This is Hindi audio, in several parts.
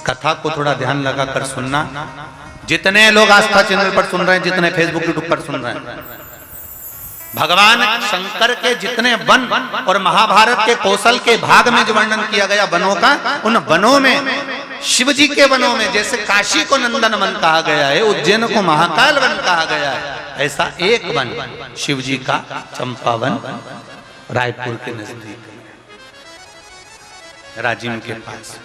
कथा को थोड़ा ध्यान लगा कर सुनना। जितने लोग आस्था चैनल पर सुन रहे हैं, जितने फेसबुक यूट्यूब पर सुन रहे हैं, भगवान शंकर के जितने वन और महाभारत के कौशल के भाग में जो वर्णन किया गया वनों का, उन वनों में शिव जी के वनों में जैसे काशी को नंदन वन कहा गया है, उज्जैन को महाकाल वन कहा गया है, ऐसा एक वन शिव जी का चंपावन रायपुर के नजदीक राजिम के पास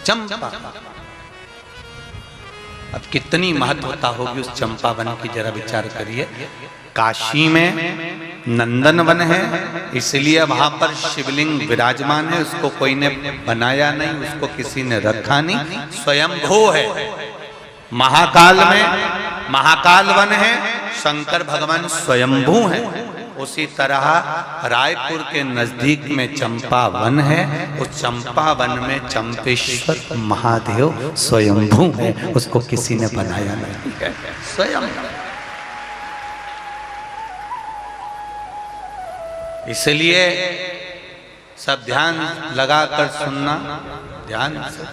चंपा। अब कितनी महत्वता होगी उस चंपा वन की, जरा विचार करिए। काशी में नंदन वन है, इसलिए वहां पर शिवलिंग विराजमान है, उसको कोई ने बनाया नहीं, उसको किसी ने रखा नहीं, स्वयंभू है। महाकाल में महाकाल वन है, शंकर भगवान स्वयंभू है। उसी तरह रायपुर के नजदीक में चंपा वन है, उस चंपा वन में चंपेश्वर महादेव स्वयंभू है, उसको किसी ने बनाया नहीं है, स्वयं। इसलिए सब ध्यान लगाकर सुनना, ध्यान से।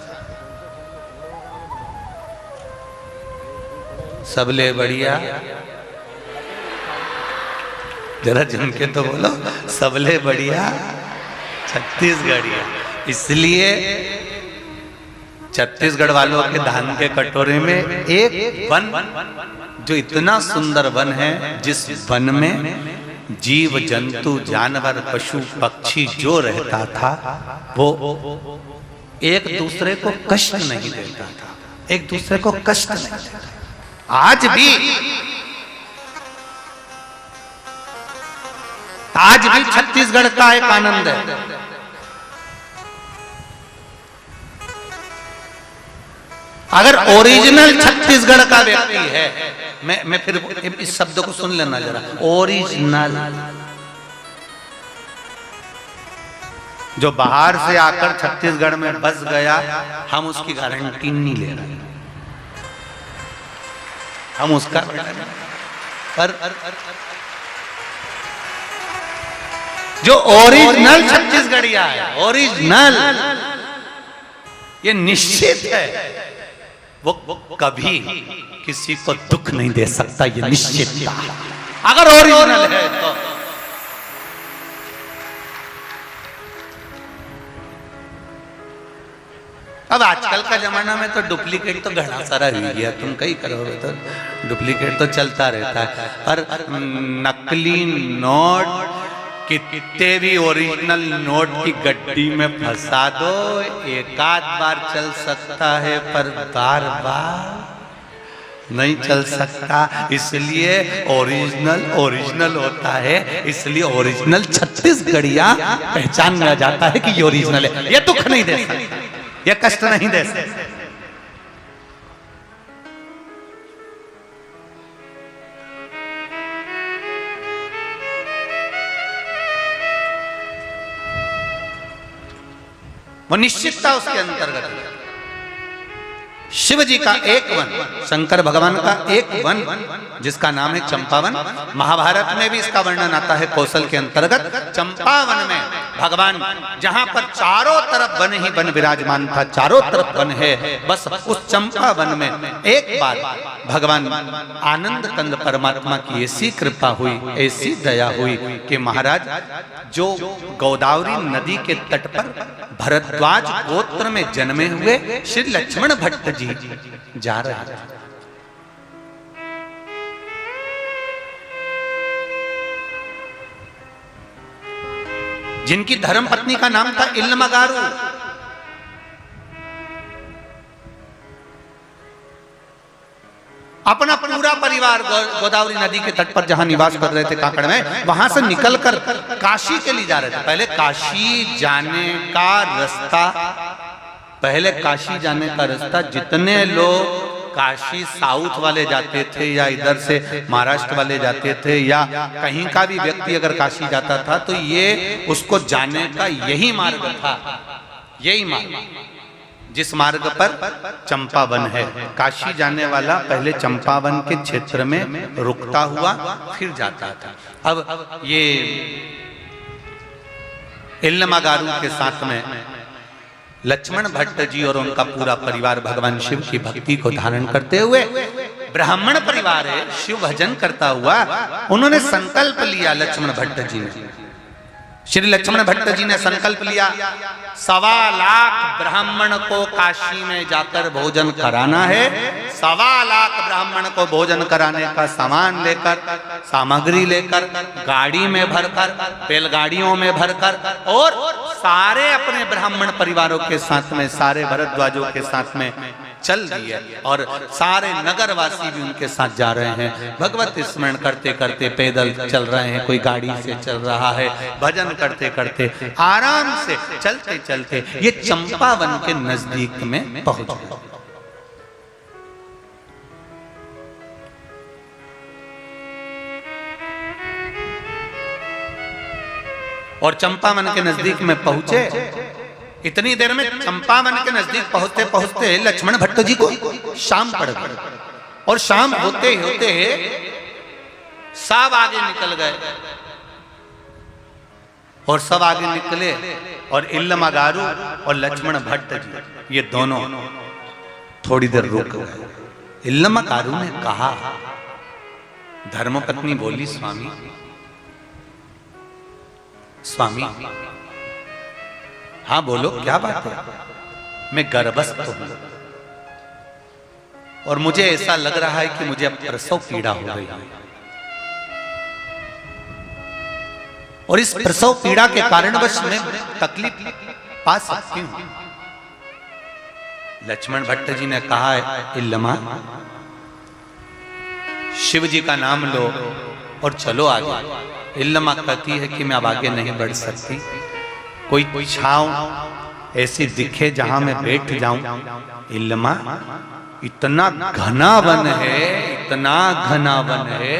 सबले बढ़िया, जरा जम के तो बोलो, सबले बढ़िया छत्तीसगढ़िया। इसलिए छत्तीसगढ़ वालों के धान के कटोरे में एक वन, जो इतना सुंदर वन है, जिस वन में जीव जंतु जानवर पशु पक्षी जो रहता था, वो एक दूसरे को कष्ट नहीं देता था, एक दूसरे को कष्ट नहीं देता। आज भी छत्तीसगढ़ का एक आनंद है। अगर ओरिजिनल छत्तीसगढ़ का व्यक्ति है, मैं फिर इस शब्द को सुन लेना जरा, ओरिजिनल, जो बाहर से आकर छत्तीसगढ़ में बस गया, हम उसकी गारंटी नहीं ले रहे, हम उसका पर जो ओरिजिनल छत्तीसगढ़िया है, ओरिजिनल, ये निश्चित है, वो कभी किसी को दुख नहीं दे सकता, ये निश्चित है। अगर ओरिजिनल है तो अब आजकल का जमाना में तो डुप्लीकेट तो घना सारा हो गया, तुम कहीं करोगे तो डुप्लीकेट तो चलता रहता है, पर नकली नोट कितने भी ओरिजिनल नोट की गड्डी में फंसा दो, एक आध बार चल सकता है, पर बार बार नहीं चल सकता। इसलिए ओरिजिनल होता है, इसलिए ओरिजिनल छत्तीसगढ़िया पहचान लिया जाता है कि ये ओरिजिनल है, ये दुख नहीं दे सकता, ये कष्ट नहीं दे सकता। वो निश्चितता उसके अंतर्गत। शिव जी का एक वन, शंकर भगवान का एक वन, जिसका नाम है चंपावन। महाभारत में भी इसका वर्णन आता है कौशल के अंतर्गत। चंपावन में भगवान, जहां पर चारों तरफ वन ही वन विराजमान था, चारों तरफ वन है, बस उस चंपावन में एक बार भगवान आनंद कंद परमात्मा की ऐसी कृपा हुई, ऐसी दया हुई कि महाराज जो गोदावरी नदी के तट पर भरद्वाज गोत्र में जन्मे हुए श्री लक्ष्मण भट्ट जी जा रहे हैं। जिनकी धर्म पत्नी का नाम था इल्लमगारू। अपना पूरा परिवार गोदावरी नदी के तट पर जहां निवास कर रहे थे काकड़ में, वहां से निकलकर काशी के लिए जा रहे थे। पहले काशी जाने का रास्ता जितने लोग काशी साउथ वाले जाते थे या इधर से महाराष्ट्र वाले जाते थे या कहीं का भी व्यक्ति अगर काशी जाता था तो ये उसको जाने का यही मार्ग था, यही मार्ग जिस मार्ग पर चंपावन है। काशी जाने वाला पहले चंपावन के क्षेत्र में रुकता हुआ फिर जाता था। अब ये इल्लमगारू के साथ में लक्ष्मण भट्ट जी और उनका पूरा परिवार भगवान शिव की भक्ति को धारण करते हुए, ब्राह्मण परिवार है, शिव भजन करता हुआ उन्होंने संकल्प लिया। लक्ष्मण भट्ट जी ने, श्री लक्ष्मण भट्ट जी ने संकल्प लिया, 1.25 लाख ब्राह्मण को काशी में जाकर भोजन कराना है। 1.25 लाख ब्राह्मण को भोजन कराने का सामान लेकर, सामग्री लेकर, गाड़ी में भरकर, बैलगाड़ियों में भरकर, और सारे अपने ब्राह्मण परिवारों के साथ में, सारे भरद्वाजों के साथ में चल दिए, और सारे नगरवासी भी उनके साथ जा रहे हैं। भगवत स्मरण करते करते पैदल चल रहे हैं, कोई गाड़ी से चल रहा है, भजन करते करते आराम से चलते चलते ये चंपावन के नजदीक में पहुंच गए। और चंपावन के नजदीक में पहुंचे, इतनी देर में चंपावन के नजदीक पहुंचते पहुंचते लक्ष्मण भट्ट जी को शाम पड़ गई, और शाम होते होते सब आगे निकल गए, और सब आगे निकले, और इल्लमागारू और लक्ष्मण भट्ट जी ये दोनों थोड़ी देर रुक गए। इल्लमागारू ने कहा, धर्मपत्नी बोली, स्वामी स्वामी, हाँ बोलो, क्या बात है? मैं गर्भस्थ हूं और मुझे ऐसा लग रहा है कि मुझे अब प्रसव पीड़ा हो गई है, और इस प्रसव पीड़ा के कारणवश मैं तकलीफ पा सकती हूं। लक्ष्मण भट्ट जी ने कहा, इल्लमा, शिव जी का नाम लो और चलो आगे। इल्लमा कहती है कि मैं अब आगे नहीं बढ़ सकती, कोई छांव ऐसी दिखे जहां मैं बैठ जाऊं। इल्लमा, इतना घना वन है, इतना घना वन है,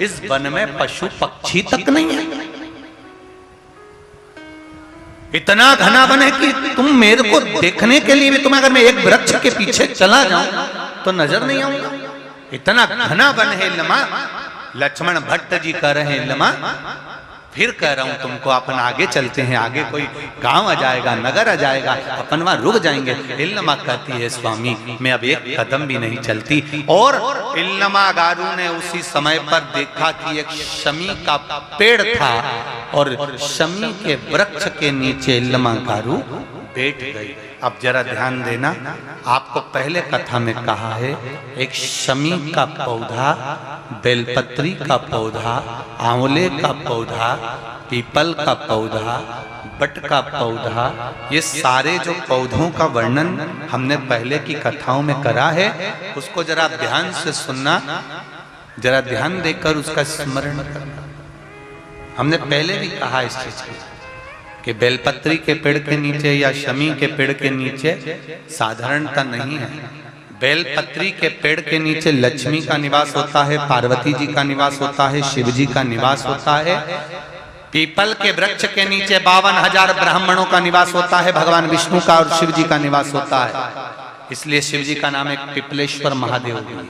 इस वन में पशु पक्षी तक नहीं है। इतना घना वन है कि तुम मेरे को देखने के लिए भी, तुम अगर मैं एक वृक्ष के पीछे चला जाऊं तो नजर नहीं आऊंगा। इतना घना वन है इल्लमा। लक्ष्मण भट्ट जी कह रहे हैं, इल्लमा फिर कह रहा हूं तुमको, अपन आगे चलते हैं, आगे कोई गांव आ जाएगा, नगर आ जाएगा, अपन वहां रुक जाएंगे। इल्लमा कहती है, स्वामी मैं अब एक कदम भी नहीं चलती। और इल्लमागारू ने उसी समय पर देखा कि एक शमी का पेड़ था, और शमी के वृक्ष के नीचे इल्लमागारू बैठ गई। अब जरा ध्यान देना, आपको पहले कथा में कहा है, एक शमी का पौधा, बेलपत्री का पौधा, आंवले का पौधा, पीपल का पौधा, बट का पौधा, ये सारे जो पौधों का वर्णन हमने पहले की कथाओं में करा है, उसको जरा ध्यान से सुनना, जरा ध्यान देकर उसका स्मरण करना। हमने पहले भी कहा इस चीज को कि बेलपत्री के पेड़ के नीचे या शमी के पेड़ के नीचे साधारणता नहीं है। बेलपत्री के पेड़ के नीचे लक्ष्मी का निवास होता है, पार्वती जी का निवास होता है, शिव जी का निवास होता है। पीपल के वृक्ष के नीचे 52,000 ब्राह्मणों का निवास होता है, भगवान विष्णु का और शिव जी का निवास होता है। इसलिए शिव जी का नाम एक पिपलेश्वर महादेव भी है।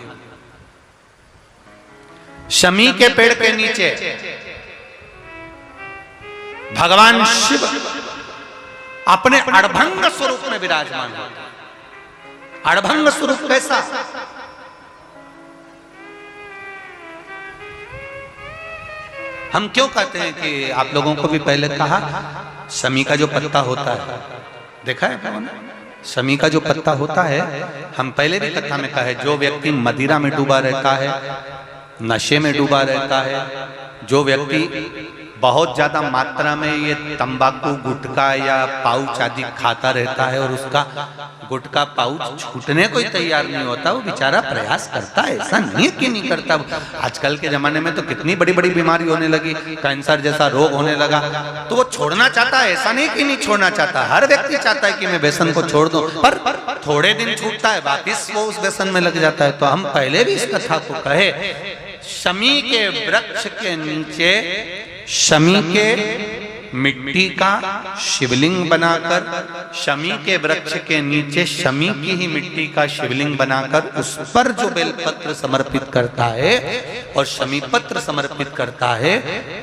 शमी के पेड़ के नीचे भगवान शिव अपने अड़भंग स्वरूप में विराजमान होते हैं। अड़भंग स्वरूप कैसा? हम क्यों कहते हैं कि आप लोगों को भी पहले कहा, शमी का जो पत्ता होता है, देखा है शमी का जो पत्ता होता है, हम पहले भी कथा में कहा है, जो व्यक्ति मदिरा में डूबा रहता है, नशे में डूबा रहता है, जो व्यक्ति बहुत ज्यादा मात्रा में ये तंबाकू, गुटखा या पाउच आदि खाता रहता है और उसका गुटखा पाउच छूटने को ही तैयार नहीं होता, वो बेचारा प्रयास करता है, ऐसा नहीं है कि नहीं करता। आजकल के जमाने में तो कितनी बड़ी बड़ी बीमारी होने लगी, कैंसर जैसा रोग होने लगा, तो वो छोड़ना चाहता है, ऐसा नहीं कि नहीं छोड़ना चाहता। हर व्यक्ति चाहता है कि मैं व्यसन को छोड़ दूं, पर थोड़े दिन छूटता है, वापिस वो उस व्यसन में लग जाता है। तो हम पहले भी इस कथा को कहे, शमी के वृक्ष के नीचे, शमी के मिट्टी का शिवलिंग बनाकर शमी के वृक्ष के नीचे शमी की ही मिट्टी का शिवलिंग बनाकर उस पर जो बेलपत्र समर्पित करता है और शमी पत्र समर्पित करता है,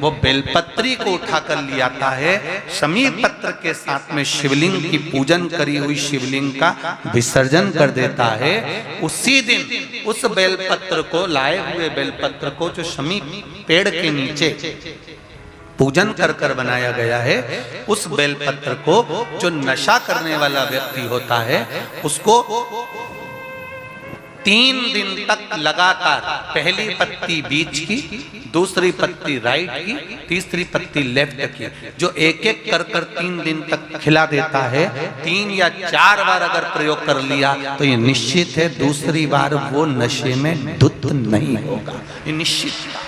वो बेलपत्री को उठाकर ले आता है, शमी पत्र के साथ में शिवलिंग की पूजन करी हुई शिवलिंग का विसर्जन कर देता है। उसी दिन उस बेलपत्र को, लाए हुए बेलपत्र को जो शमी पेड़ के नीचे पूजन कर कर बनाया गया है, उस बेलपत्र को जो नशा करने वाला व्यक्ति होता है उसको 3 दिन तक लगातार पहली पत्ती बीच की, दूसरी पत्ती राइट की, तीसरी पत्ती लेफ्ट की, जो एक एक कर कर 3 दिन तक खिला देता है। 3 या 4 बार अगर प्रयोग कर लिया तो ये निश्चित है दूसरी बार वो नशे में धुत नहीं होगा, ये निश्चित।